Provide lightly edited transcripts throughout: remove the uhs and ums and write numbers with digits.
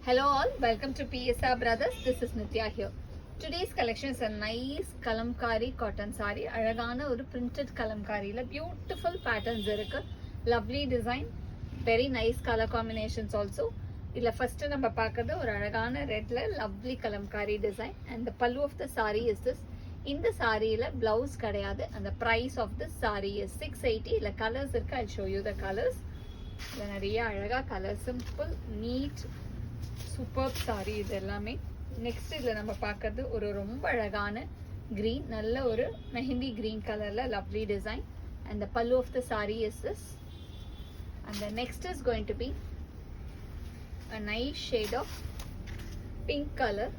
Hello all, welcome to PSR Brothers. This is Nitya here. Today's collection is a nice kalamkari cotton saree. அழகான ஒரு printed kalamkariல beautiful patterns இருக்கு. Lovely design, very nice color combinations also. இதுல first நம்ம பார்க்கிறது ஒரு அழகான redல lovely kalamkari design and the pallu of the saree is this. இந்த சாரியில blouse கிடையாது. And the price of this saree is 680. இதுல colors இருக்கு. I'll show you the colors. இதுல நிறைய அழகா color, simple, neat, super sorry இது எல்லாமே. நெக்ஸ்ட் இதில் நம்ம பார்க்கறது ஒரு ரொம்ப அழகான க்ரீன், நல்ல ஒரு மெஹந்தி க்ரீன் கலரில் lovely design. And the pallu of the sari is this. And the next is going to be a nice shade of pink colour.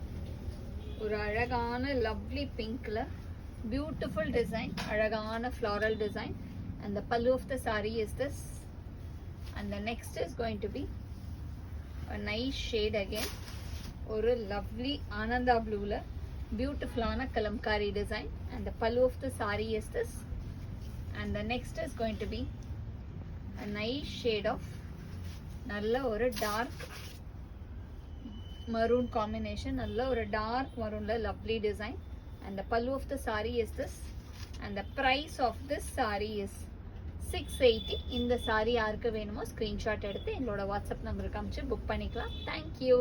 ஒரு அழகான லவ்லி பிங்க்ல பியூட்டிஃபுல் டிசைன், அழகான floral design. And the pallu of the sari is this. And the next is going to be a nice shade again, ஒரு lovely ananda blue la beautiful ana kalamkari design. And the pallu of the saree is this. And the next is going to be a nice shade of nalla ஒரு dark maroon combination, nalla ஒரு dark maroon la lovely design. And the pallu of the saree is this. And the price of this saree is 680. இந்த sorry யாருக்கு வேணுமோ screenshot எடுத்து எங்களோட WhatsApp நம்பருக்கு அனுப்பிச்சு book பண்ணிக்கலாம். தேங்க்யூ.